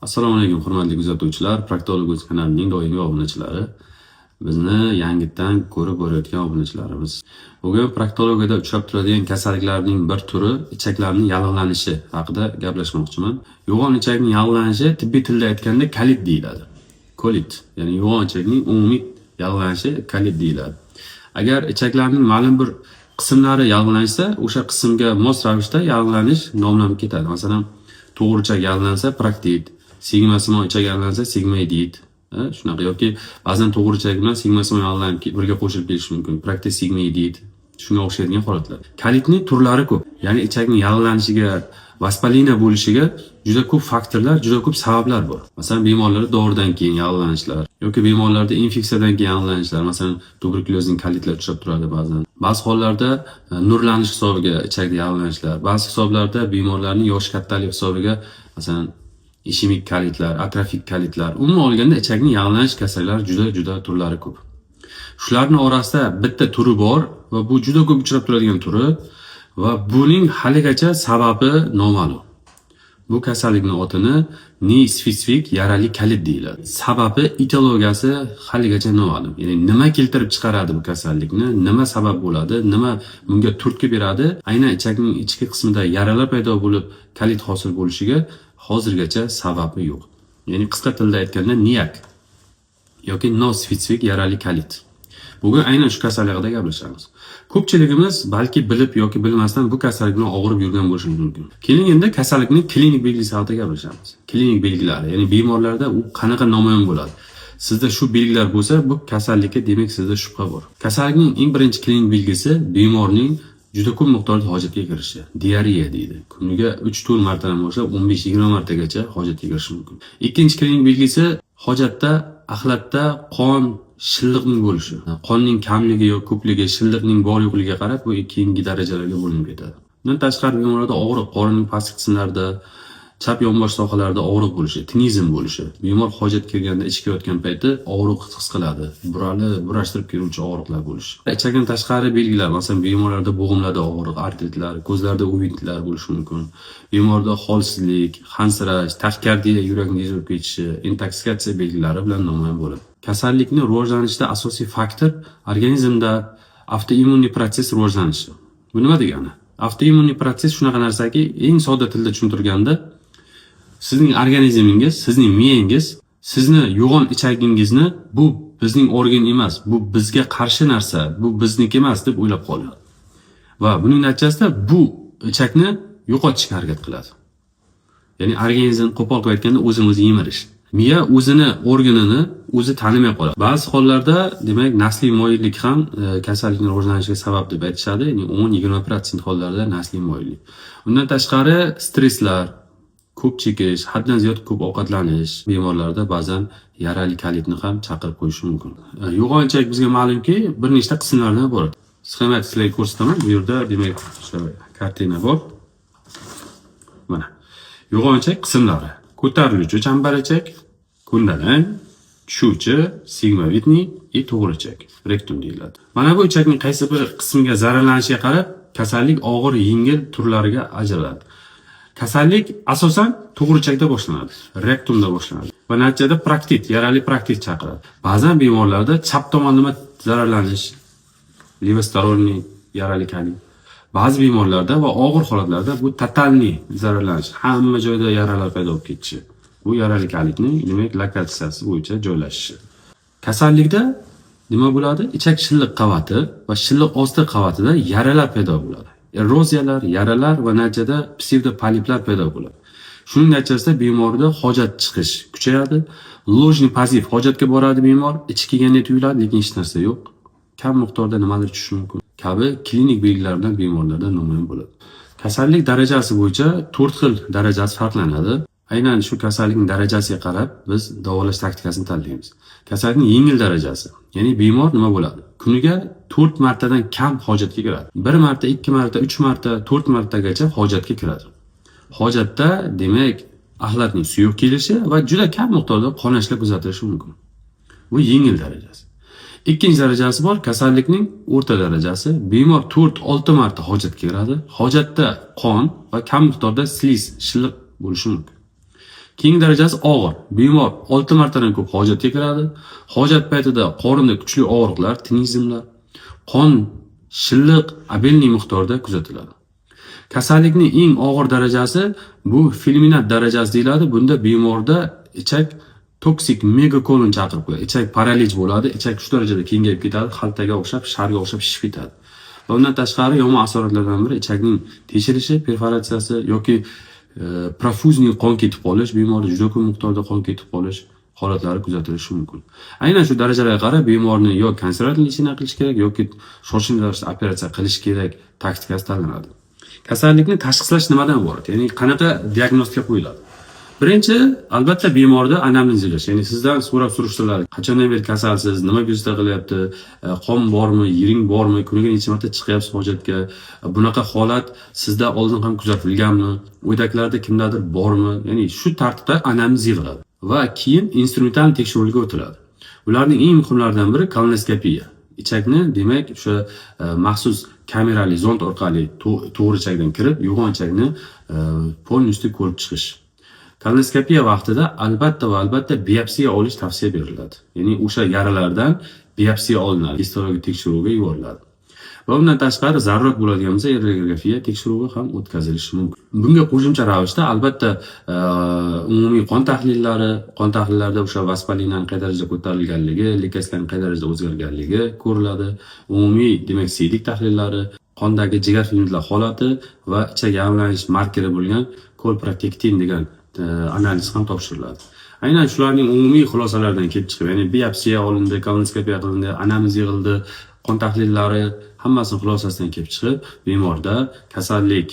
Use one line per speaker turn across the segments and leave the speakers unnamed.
Assalomu alaykum hurmatli kuzatuvchilar, Proktolog kanalining doimiy obunachilari, bizni yangitdan ko'rib borayotgan obunachilarimiz. Bugun proktologiyada uchrab turadigan kasalliklarning bir turi ichaklarning yallig'lanishi haqida gaplashmoqchiman. Yo'g'on ichakning yallig'lanishi tibbiy tilda aytganda kolit deyiladi. Kolit, ya'ni yo'g'on ichakning umumiy yallig'lanishi kolit deyiladi. Agar ichaklarning ma'lum bir qismlari yallig'lansa, o'sha qismga mos ravishda yallig'lanish nomlanib ketadi. Masalan, to'g'richak yallig'lansa praktit, sigmasimon ichak yallig'lansa sigmoidit, shunaqa yoki ba'zan to'g'richak bilan sigmasimon yallig'lanib birga qo'shilib kelishi mumkin. Praktit sigmoidit, shunga o'xshaydigan holatlar. Kolitning turlari ko'p. Ya'ni ichakning yallig'lanishiga, vaspolina bo'lishiga juda ko'p faktorlar, juda ko'p sabablar bor. Masalan, bemorlarda doridan keyin yallig'lanishlar yoki bemorlarda infeksiyadan keyin yallig'lanishlar, masalan, tuberkulyozning kolitlar uchrab turadi ba'zan. Ba'zi hollarda nurlanish hisobiga ichakda yallig'lanishlar, ba'zi hisoblarda bemorlarning yoshi kattalik hisobiga, masalan, ishemik kolitlar, atrofik kolitlar. Umuman olganda ichakning yallig'lanish kasallari juda turlari ko'p. Shularning orasida bitta turi bor va bu juda ko'p uchrab turadigan turi va buning haligacha sababi noma'lum. Bu kasallikning otini nespesifik yarali kolit deyiladi. Sababi etiologiyasi haligacha noma'lum. Ya'ni nima keltirib chiqaradi bu kasallikni, nima sabab bo'ladi, nima bunga turtki beradi? Aynan ichakning ichki qismida yaralar paydo bo'lib kolit hosil bo'lishiga hozirgacha sababi yo'q. Ya'ni qisqa tilda aytganda NIAC yoki non-spesifik yarali kolit. Bugun aynan shu kasallik haqida gaplashamiz. Ko'pchiligimiz balki bilib yoki bilmasdan bu kasallik bilan og'rib yurgan bo'lishimiz mumkin. Keling endi kasallikning klinik belgisi haqida gaplashamiz. Klinik belgilari, ya'ni bemorlarda u qanaqa namoyon bo'ladi? Sizda shu belgilar bo'lsa, bu kasallikka demak sizda shubha bor. Kasallikning eng birinchi klinik belgisi bemorning juda ko'p miqdorda hojatga kirishi. Diareya deydi. Kuniga 3-4 martadan boshlab 15-20 martagacha hojatga kirishi mumkin. Ikkinchi klinik belgisi hojatda, axlatda qon, shilliqning bo'lishi. Qonning kamligi yoki ko'pligi, shilliqning bor yo'qligiga qarab bu ikkinchi darajalarga bo'linib ketadi. Bundan tashqari bemorlarda og'riq, qorinning pastki qismlarida, chap yonbosh sohalarida og'riq bo'lishi, tinizm bo'lishi. Bemor hojat kirganda ichga yotgan payti og'riq his qiladi. Burashtirib keluvchi og'riqlar bo'lishi. Ichakdan tashqari belgilar, masalan, bemorlarda bo'g'imlarda og'riq, artritlar, ko'zlarda uvintlar bo'lishi mumkin. Bemorda holsizlik, hansirash, taxikardiya, yurakning tezlab ketishi, intoksikatsiya belgilari bilan namoyon bo'ladi. Kasallikni rivojlanishida asosiy faktor organizmda avtoimmuniy proses rivojlanishi. Bu nima degani? Avtoimmuniy proses shunaqa narsaki, eng sodda tilda tushuntirganda, sizning organizmingiz, sizning miyangiz, sizni yo'g'on ichagingizni bu bizning organ emas, bu bizga qarshi narsa, bu bizniki emas deb o'ylab qoladi. Va buning natijasida bu ichakni yo'qotishga harakat qiladi. Ya'ni organizm qo'pol qilib aytganda o'zini o'zi yemirish. Miya o'zini organini o'zi tanimay qoladi. Ba'zi hollarda, demak, nasliy moyillik ham kasallikning rivojlanishiga sabab deb aytishadi. Ya'ni 10-20% hollarda nasliy moyillik. Undan tashqari stresslar, ko'p chekish, haddan ziyod ko'p ovqatlanish bemorlarda ba'zan yarali kolitni ham chaqirib qo'yishi mumkin. Yo'g'on ichak bizga ma'lumki, bir nechta qismlardan iborat. Sxematik sizlarga ko'rsataman. Bu yerda demak, o'sha kartina bor. Mana. Yo'g'on ichak qismlari. Ko'tariluvchi chambarchak, kundalang, tushuvchi, sigmoidniy, to'g'richak, rektum deyiladi. Mana bu ichakning qaysi bir qismiga zararlanishiga qarab kasallik og'ir, yengil turlariga ajraladi. Kasallik asosan to'g'richakda boshlanadi, rektumda boshlanadi va natijada praktit, yarali praktit chaqiradi. Ba'zan bemorlarda chap tomonlama zararlanish, levostoronniy yarali kolit. Ba'zi bemorlarda va og'ir holatlarda bu totalniy zararlanish, hamma joyda yaralar paydo bo'lib ketishi. Bu yarali kolitning demak lokatsiyasi bo'yicha joylashishi. Kasallikda nima bo'ladi? Ichak shilliq qavati va shilliq osti qavatida yaralar paydo bo'ladi. Eroziyalar, yaralar va natijada psevdopoliplar paydo bo'ladi. Shuning natijasida bemorda hojat chiqish kuchayadi. Lojniy pasiv hojatga boradi bemor, ichi kelgandek tuyuladi, lekin hech narsa yo'q. Kam miqdorda nimadir tushishi mumkin. Kabi klinik belgilar bilan bemorlarda namoyon bo'ladi. Kasallik darajasi bo'yicha 4 xil darajasi farqlanadi. Aynan shu kasallikning darajasiga qarab biz davolash taktikasini tanlaymiz. Kasallikning yengil darajasi, ya'ni bemor nima bo'ladi? Kuniga 4 martadan kam hojatga kiradi. 1 marta, 2 marta, 3 marta, 4 martagacha hojatga kiradi. Hojatda demak axlatning suyuq kelishi va juda kam miqdorda qonashlar kuzatilishi mumkin. Bu yengil darajasi. Ikkinchi darajasi bor, kasallikning o'rta darajasi. Bemor 4-6 marta hojatga kiradi. Hojatda qon va kam miqdorda sliz, shilliq bo'lishi mumkin. Keyingi darajasi og'ir. Bemor 6 martadan ko'p hojatga kiradi. Hojat paytida qorinda kuchli og'riqlar, tinizmlar, qon, shilliq, abelniy miqdorda kuzatiladi. Kasallikning eng og'ir darajasi bu fulminant darajasi deyiladi. Bunda bemorda ichak toksik megakolon chaqirib qo'yadi. Ichak paralij bo'ladi. Ichak shu darajada kengayib ketadi, xaltaga o'xshab, sharga o'xshab shishib ketadi. Va undan tashqari yomon asoratlardan biri ichakning teshilishi, perforatsiyasi yoki profuzniy qon ketib qolish, bemorda juda ko'p miqdorda qon ketib qolish holatlari kuzatilishi mumkin. Aynan shu darajalarga qarab bemorni yo konservativ lechina qilish kerak yoki shoshilinch ravishda operatsiya qilish kerak taktikasi tanlanadi. Kasallikni tashxislash nimadan iborat? Ya'ni qanaqa diagnostika qo'yiladi? Birinchi, albatta bemorda anamnez yig'ish, ya'ni sizdan so'rab surishtiriladi. Qachondan beri kasalsiz, nima ko'zda qilyapti, qon bormi, yiring bormi, kuniga necha marta chiqyapsiz hojatga, bunaqa holat sizda oldin ham kuzatilganmi, uydagilarda kimdadir bormi? Ya'ni shu tartibda anamnez yig'iladi va keyin instrumental tekshiruvga o'tiladi. Ularning eng muhimlaridan biri kolonoskopiya. Ichakni, demak, o'sha maxsus kamerali zond orqali to'g'ri ichakdan kirib, yo'g'on ichakni polniy ko'rib chiqish. Kolonoskopiya vaqtida albatta va albatta biopsiya olish tavsiya beriladi. Ya'ni o'sha yaralardan biopsiya olinadi, histologik tekshiruvga yuboriladi. Va undan tashqari zarurat bo'ladigan bo'lsa, radiografiya tekshiruvi ham o'tkazilishi mumkin. Bunga qo'shimcha ravishda albatta umumiy qon tahlillarida o'sha vaspalinning qay darajada ko'tarilganligi, leykositlarning qay darajada o'zgarganligi ko'riladi. Umumiy, demak, siydik tahlillari, qondagi jigar fermentlar holati va ichak yallig'lanish markeri bo'lgan kolprotektin degan analiz ham topshiriladi. Aynan shularning umumiy xulosalaridan kelib chiqib, ya'ni biopsiya olindi, kolonoskopiya qilindi, anamnez yig'ildi, qon tahlillari hammasining xulosasidan kelib chiqib, bemorda kasallik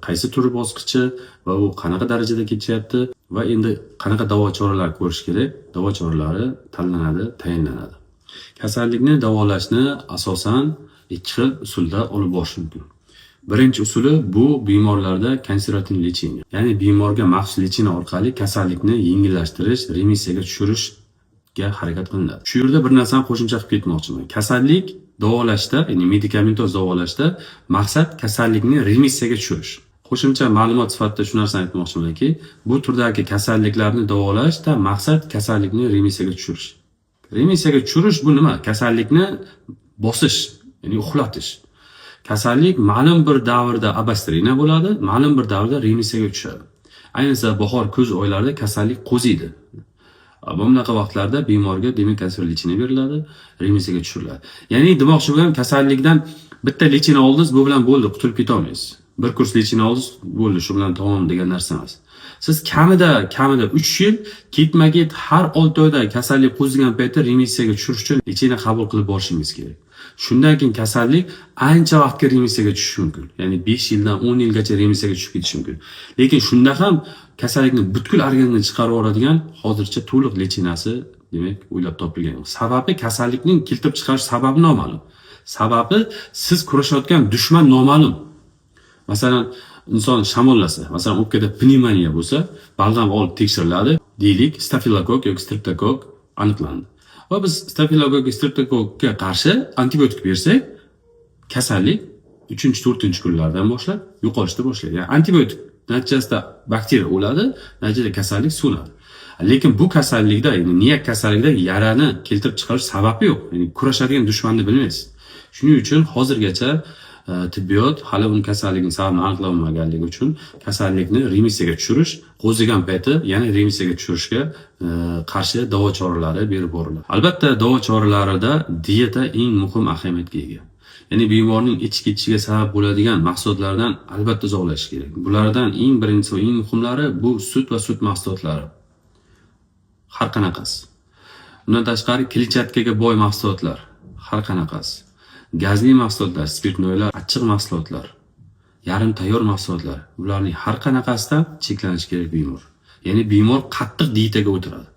qaysi turi bosqichi va u qanaqa darajada kechyapti va endi qanaqa davo choralar ko'rish kerak, davo choralari tanlanadi, tayinlanadi. Kasallikni davolashni asosan ikki xil usulda olib borish mumkin. Birinchi usuli bu bemorlarda konservativ lecheniya. Ya'ni bemorga maxsus lechina orqali kasallikni yengillashtirish, remissiyaga tushirishga harakat qilinadi. Shu yerda bir narsani qo'shimcha qilib ketmoqchiman. Kasallik davolashda, ya'ni medikamentoz davolashda maqsad kasallikni remissiyaga tushirish. Qo'shimcha ma'lumot sifatida shu narsani aytmoqchimanki, bu turdagi kasalliklarni davolashda maqsad kasallikni remissiyaga tushirish. Remissiyaga tushirish bu nima? Kasallikni bosish, ya'ni uxlatish. Kasallik ma'lum bir davrda abastrina bo'ladi, ma'lum bir davrda remissiyaga tushadi. Ayniqsa bahor, kuz oylarida kasallik qo'ziydi. Bunaqa vaqtlarda bemorga demak konservativ lechina beriladi, remissiyaga tushiriladi. Ya'ni demoqchi bo'lgan kasallikdan bitta lechina oldingiz, bu bilan bo'ldi, qutulib keta olmaysiz. Bir kurs lechina oldingiz, bo'ldi, shu bilan tamom degan narsa emas. Siz kamida 3 yil ketma-ket har 6 oyda kasallik qo'zigan paytda remissiyaga tushirish uchun lechina qabul qilib borishingiz kerak. Shundan keyin kasallik ancha vaqtga remissiyaga tushishi mumkin. Ya'ni 5 yildan 10 yilgacha remissiyaga tushib ketishi mumkin. Lekin shunda ham kasallikni butkul organizmdan chiqarib yuboradigan hozircha to'liq lechinasi demak o'ylab topilgan. Sababi kasallikning keltirib chiqarish sababi noma'lum. Sababi siz kurashayotgan dushman noma'lum. Masalan, inson shamollasa, masalan, o'pkada pnevmoniya bo'lsa, balg'am olib tekshiriladi, deylik, stafilokok yoki streptokok aniqlandi. Va biz stafilokok, streptokokka qarshi antibiotik bersak, kasallik 3-4 kunlardan boshlab yo'qolishni boshlaydi. Ya'ni antibiotik natijasida bakteriya o'ladi, natijada kasallik so'nadi. Lekin bu kasallikda, ya'ni niyak kasallikda yarani keltirib chiqarish sababi yo'q. Ya'ni kurashadigan dushmanni bilmaysiz. Shuning uchun hozirgacha tibbiyot hali bu kasallikning sababini aniqlamaganligi uchun kasallikni remissiyaga tushirish, qo'zigan payti yana remissiyaga tushirishga qarshi davo choralari berib boriladi. Albatta, davo choralarida dieta eng muhim ahamiyatga ega. Ya'ni bemorning ich ketishiga sabab bo'ladigan mahsulotlardan albatta uzoqlashish kerak. Bulardan eng birinchisi va eng muhimlari bu sut va sut mahsulotlari. Har qanaqasi. Bundan tashqari kletchatkaga boy mahsulotlar, har qanaqasi. Gazli mahsulotlar, spirtnoylar, achchiq mahsulotlar, yarim tayyor mahsulotlar, bularning har qanaqasidan cheklanish kerak bemor. Ya'ni bemor qattiq dietaga o'tiradi.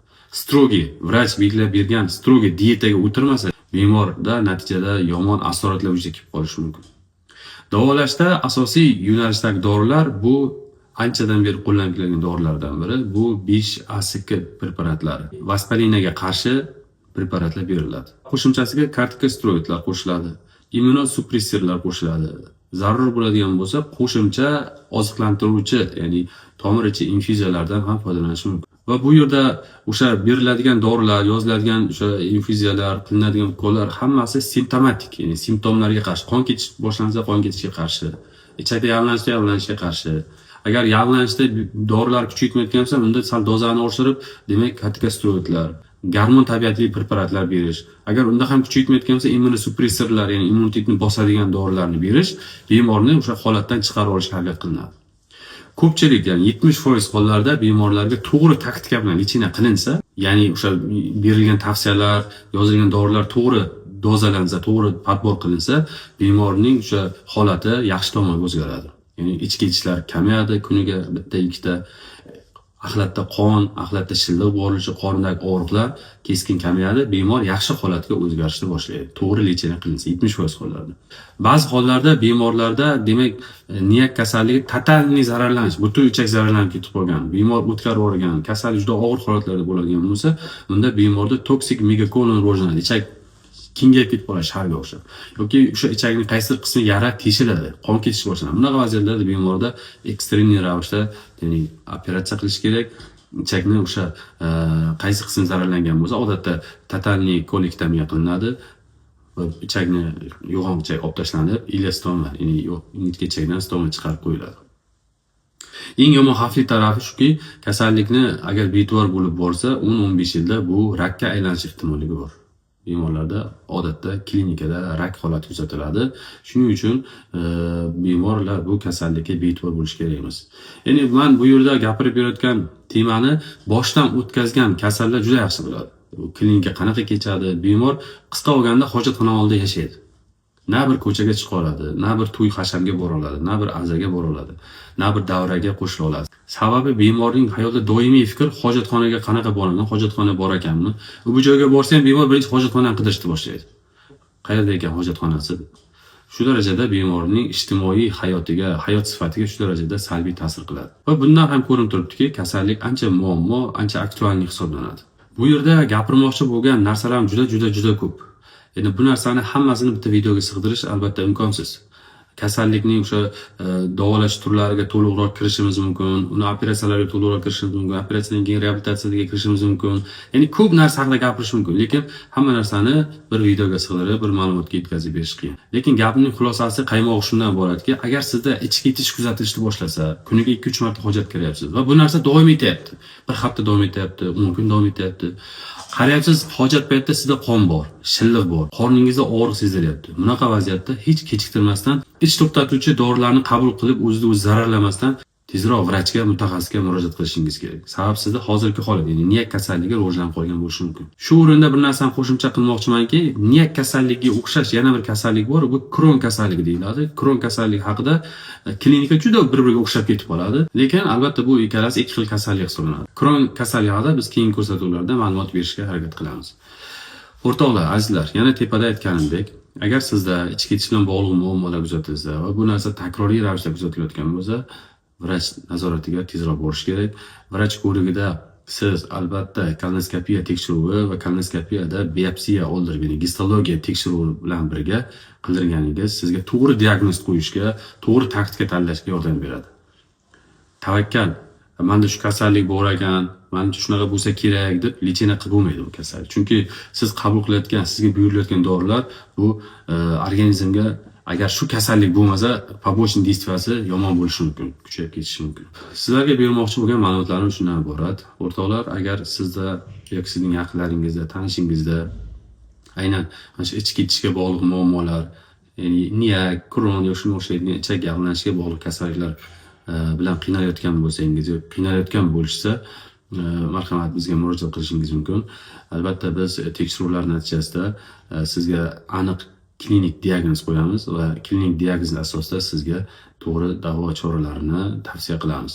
Strogi, vrach belgilab bergan strogi dietaga o'tirmasa, bemorda natijada yomon asoratlar yuzaga kelib qolishi mumkin. Davolashda asosiy yo'nalishdagi dorilar bu anchadan beri qo'llanib kelingan dorilardan biri, bu 5-ASK preparatlari. Vaspalinaga qarshi preparatlar beriladi. Qo'shimchasiga kortikosteroidlar qo'shiladi, immunosupressivlar qo'shiladi, zarur bo'ladigan bo'lsa qo'shimcha oziqlantiruvchi, ya'ni tomir ichi infuziyalardan ham foydalanish mumkin. Va bu yerda o'sha beriladigan dorilar, yoziladigan o'sha infuziyalar, qilinadigan ukollar hammasi simptomatik, ya'ni simptomlarga qarshi, qon ketish boshlansa qon ketishga qarshi, ichakda yallanishga qarshi. Agar yallanishda dorilar kuch yetmayotgan bo'lsa, unda sal dozani oshirib, demak, kortikosteroidlar, gormon tabiatli preparatlar berish. Agar unda ham kuch yetmayotgan bo'lsa, immunosupressorlar, ya'ni immunitetni bosadigan dorilarni berish, bemorni o'sha holatdan chiqarib olishga harakat qilinadi. Ko'pchilik, ya'ni 70% hollarda bemorlarga to'g'ri taktika bilan lechena qilinsa, ya'ni o'sha berilgan tavsiyalar, yozilgan dorilar to'g'ri dozalansa, to'g'ri podbor qilinsa, bemorning o'sha holati yaxshi tomonga o'zgaradi. Ya'ni ichki ketishlar kamayadi, kuniga bitta ikkita axlatda qon, axlatda shilliq bo'lishi, qorindagi og'riqlar keskin kamayadi, bemor yaxshi holatga o'zgarishni boshlaydi. To'g'ri lechena qilinsa 70% hollarda. Ba'zi hollarda bemorlarda, demak, niyak kasalligi totalniy zararlanish, butun ichak zararlanib ketib qolgan, bemor o'tkazib yuborgan, kasallik juda og'ir holatlarda bo'ladigan bo'lsa, unda bemorda toksik megakolon rivojlanadi. Ichak kengayib ketib qoladi sharga o'xshab. Yoki o'sha ichakning qaysi qismi yara teshiladi, qon ketish boshlanadi. Bunaqa vaziyatlarda bemorda ekstremniy ravishda, ya'ni operatsiya qilish kerak. Ichakni o'sha qaysi qismi zararlangan bo'lsa, odatda totalniy kolektomiya qilinadi va ichakni yo'g'on ichak olib tashlanib, ilostoma, ya'ni ingichka ichakdan stoma chiqarib qo'yiladi. Eng yomon xavfli tarafi shuki, kasallikni agar beto'g'ri bo'lib borsa, 10-15 yilda bu rakka aylanish ehtimolligi bor. Bemorlarda odatda klinikada rak holati kuzatiladi. Shuning uchun bemorlar bu kasallikka beto'g'ri bo'lish kerak emas. Ya'ni men bu yerda gapirib berayotgan temani boshdan o'tkazgan kasallar juda yaxshi biladi. Klinika qanaqa kechadi, bemor qisqa olganda hojatxona oldida yashaydi. Na bir ko'chaga chiqa oladi, na bir to'y hashamga bora oladi, na bir azaga bora oladi, na bir davraga qo'shila oladi. Sababi bemorning hayotda doimiy fikr hojatxonaga qanaqa boraman, hojatxona bor ekanmi? Bu joyga borsa ham bemor birinchi hojatxonani qidirishni boshlaydi. Qayerda ekan hojatxonasi? Shu darajada bemorning ijtimoiy hayotiga, hayot sifatiga shu darajada salbiy ta'sir qiladi. Va bundan ham ko'rinib turibdiki, kasallik ancha muammo, ancha aktualni hisoblanadi. Bu yerda gapirmoqchi bo'lgan narsalar juda ko'p. Endi bu narsani hammasini bitta videoga sig'dirish albatta imkonsiz. Kasallikning o'sha davolash turlariga to'liqroq kirishimiz mumkin, uni operatsiyalarga to'liqroq kirishimiz mumkin, operatsiyadan keyin reabilitatsiyaga kirishimiz mumkin. Ya'ni ko'p narsa haqida gapirish mumkin, lekin hamma narsani bir videoga sig'dirib, bir ma'lumotga yetkazib berish qiyin. Lekin gapning xulosasi, qaymog'i shundan iboratki, agar sizda ichki ketish kuzatilishni boshlasa, kuniga 2-3 marta hojat kiryapsiz va bu narsa davom etyapti. Bir hafta davom etyapti, 10 kun davom etyapti. Qarayapsiz, hojat paytida sizda qon bor, shilliq bor, qorningizda og'riq sezilyapti. Bunaqa vaziyatda hech kechiktirmasdan ich to'xtatuvchi dorilarni qabul qilib, o'zini o'zi zararlamasdan tezroq vrachga, mutaxassisga murojaat qilishingiz kerak. Sabab sizda hozirgi holat, ya'ni niyak kasalligi rivojlanib qolgan bo'lishi mumkin. Shu o'rinda bir narsani qo'shimcha qilmoqchimanki, niyak kasalligiga o'xshash yana bir kasallik bor, bu Kron kasalligi deyiladi. Kron kasalligi haqida klinika juda bir-biriga o'xshab ketib qoladi, lekin albatta bu ikkalasi ikki xil kasallik hisoblanadi. Kron kasalligi haqida biz keyingi ko'rsatuvlarda ma'lumot berishga harakat qilamiz. O'rtoqlar, azizlar, yana tepada aytganimdek, agar sizda ichki ketish bilan bog'liq muammolar kuzatilsa va bu narsa takroriy ravishda kuzatilayotgan bo'lsa, vrach nazoratiga tezroq borish kerak. Vrach ko'rigida siz albatta kolonoskopiya tekshiruvi va kolonoskopiyada biopsiya oldirib, ya'ni gistologiya tekshiruvi bilan birga qildirganingiz sizga to'g'ri diagnoz qo'yishga, to'g'ri taktika tanlashga yordam beradi. Tavakkal, menda shu kasallik bor ekan, menimcha shunaqa bo'lsa kerak deb lechena qilib bo'lmaydi bu kasallik. Chunki siz qabul qilayotgan, sizga buyurilayotgan dorilar bu organizmga agar shu kasallik bo'lmasa, побочный действияsi yomon bo'lishi mumkin, kuchayib ketishi mumkin. Sizlarga bermoqchi bo'lgan ma'lumotlarim shundan iborat. O'rtoqlar, agar sizda yoki sizning yaqinlaringizda, tanishingizda aynan shu ichki ketishga bog'liq muammolar, ya'ni niyak, Kron yoki shunga o'xshaydigan ichak yallanishga bog'liq kasalliklar bilan qiynalayotgan bo'lsangiz yoki qiynalayotgan bo'lishsa, marhamat bizga murojaat qilishingiz mumkin. Albatta biz tekshiruvlar natijasida sizga aniq klinik diagnoz qo'yamiz va klinik diagnoz asosida sizga to'g'ri davo choralarini tavsiya qilamiz.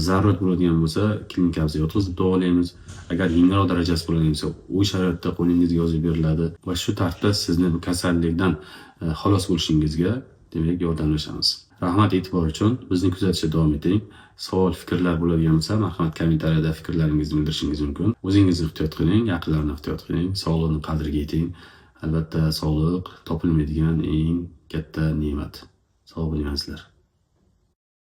Zarurat bo'ladigan bo'lsa, klinikamizga yotqizib davolaymiz. Agar yengilroq darajasi bo'ladigan bo'lsa, u sharoitda qo'lingizga yozib beriladi va shu tartibda sizni bu kasallikdan xalos bo'lishingizga demak yordamlashamiz. Rahmat e'tibor uchun. Bizni kuzatishda davom eting. Savol, fikrlar bo'ladigan bo'lsa, marhamat kommentariyada fikrlaringizni bildirishingiz mumkin. O'zingizni ehtiyot qiling, yaqinlarni ehtiyot qiling, sog'liqni qadriga yeting. Albatta, sog'liq topilmaydigan eng katta ne'mat. Sog' bo'linglar.